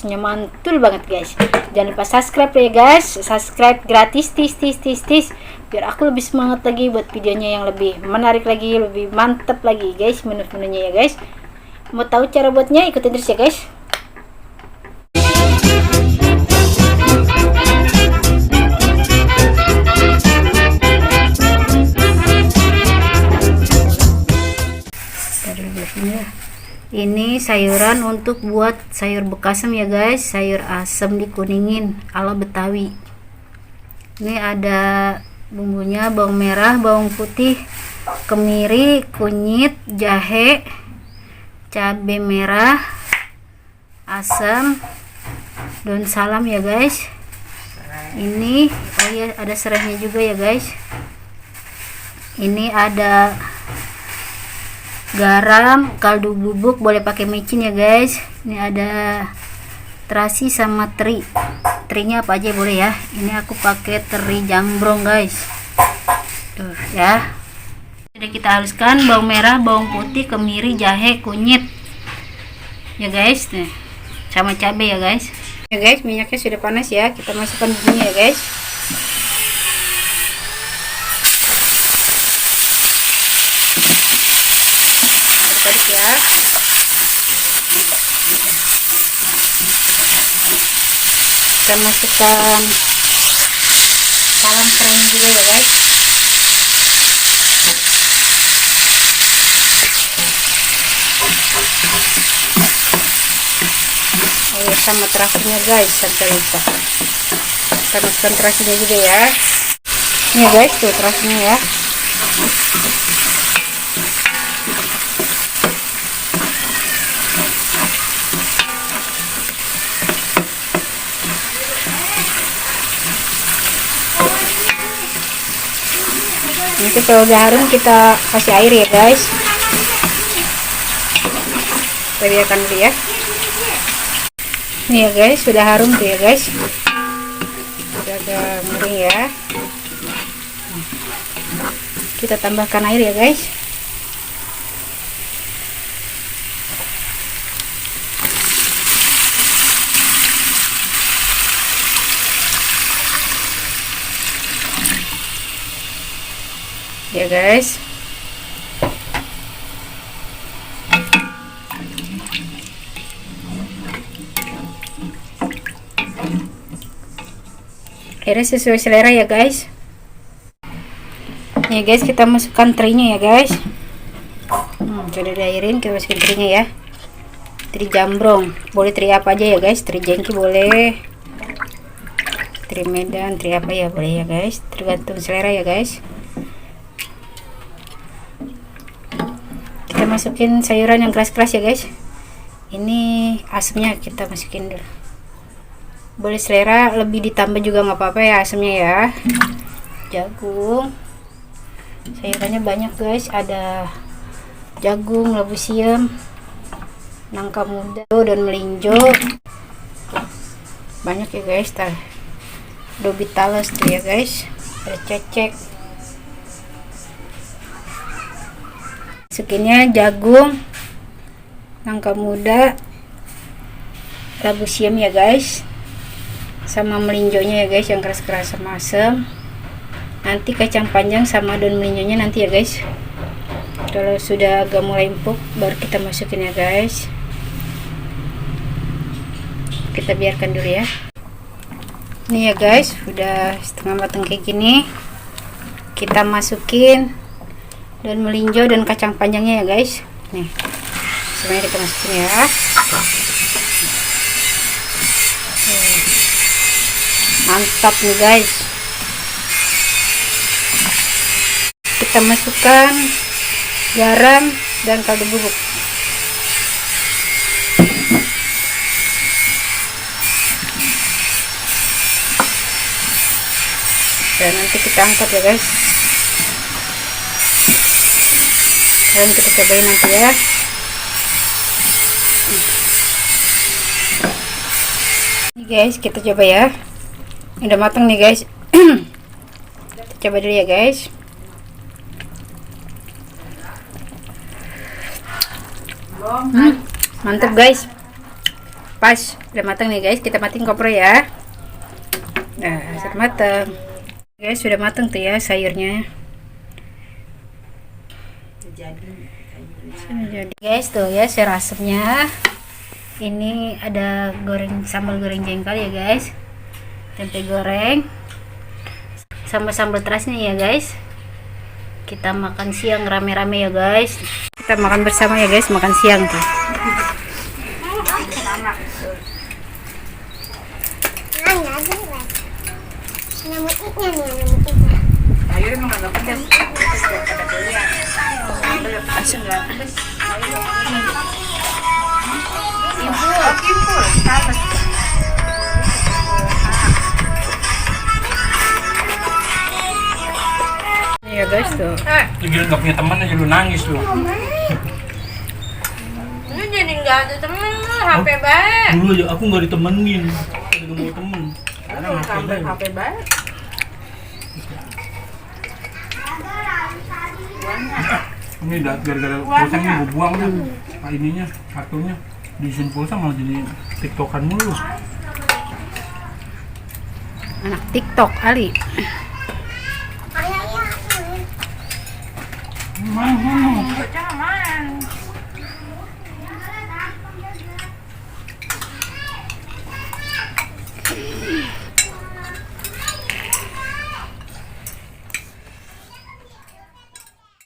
rasanya mantul banget guys. Jangan lupa subscribe ya guys, subscribe gratis, tis, biar aku lebih semangat lagi buat videonya yang lebih menarik lagi, lebih mantep lagi guys menu-menunya ya guys. Mau tahu cara buatnya, ikutin terus ya guys. Ini sayuran untuk buat sayur bekasem ya guys, sayur asem dikuningin ala Betawi. Ini ada bumbunya, bawang merah, bawang putih, kemiri, kunyit, jahe, cabai merah, asam, daun salam ya guys. Ini oh ya, ada serainya juga ya guys. Ini ada garam, kaldu bubuk, boleh pakai micin ya guys. Ini ada terasi sama teri. Terinya apa aja boleh ya. Ini aku pakai teri jambrong guys. Tuh ya. Sudah kita haluskan bawang merah, bawang putih, kemiri, jahe, kunyit. Ya guys, nih. Sama cabai ya guys. Ya guys, minyaknya sudah panas ya. Kita masukkan bumbunya ya guys. Aduk ya. Kita masukkan salam kering juga ya guys. Oh ya, sama terasinya guys, sampai lupa. Kita masukkan terasinya juga ya. Ini ya guys, tuh terasinya ya. Nanti kalau udah harum kita kasih air ya guys. Kita biarkan dulu ya. Ini ya guys, sudah harum tuh ya guys. Sudah agak ngering ya. Kita tambahkan air ya guys. Ya guys, airnya sesuai selera ya guys. Nih guys, kita masukkan terinya ya guys. Sudah diairin, kita masukin terinya ya. Teri jambrong, boleh teri apa aja ya guys, teri jengki boleh, teri medan, teri apa ya boleh ya guys, tergantung selera ya guys. Kita masukin sayuran yang keras-keras ya guys. Ini asamnya kita masukin dulu. Boleh selera lebih ditambah juga nggak apa-apa ya asamnya ya. Jagung, sayurannya banyak guys. Ada jagung, labu siam, nangka muda, dan melinjo. Banyak ya guys. Dobi talas tuh ya guys. Ada cecek. Masukinnya jagung, nangka muda, labu siam ya guys, sama melinjonya ya guys yang keras-keras sama asam. Nanti kacang panjang sama daun melinjonya nanti ya guys. Kalau sudah agak mulai empuk baru kita masukin ya guys. Kita biarkan dulu ya. Ini ya guys, sudah setengah matang kayak gini. Kita masukin daun melinjo dan kacang panjangnya ya guys. Nih, semuanya kita masukin ya. Mantap nih guys. Kita masukkan garam dan kaldu bubuk. Dan nanti kita angkat ya guys. Dan kita cobain nanti ya. Ini guys, kita coba ya. Udah matang nih guys. Kita coba dulu ya guys. Mantap guys. Pas, udah matang nih guys, kita matiin kompor ya. Nah, sudah matang. Guys, sudah matang tuh ya sayurnya. Jadi guys tuh ya serasemnya. Ini ada sambal goreng jengkol ya guys. Tempe goreng. Sama sambal terasnya ya guys. Kita makan siang rame-rame ya guys. Kita makan bersama ya guys, makan siang tuh. Ya guys tuh. Lagi lu gak punya teman aja lu nangis lu. Lu jadi nggak ada temen lu, HP baik. Dulu aja aku gak ditemenin. Ada gak mau temen. Sekarang HP baik. Ini gara-gara pulsa ini gue buang dah. Ininya, kartunya diisiin pulsa malah jadi tiktokan mulu. Anak TikTok Ali. Mana? Jangan main.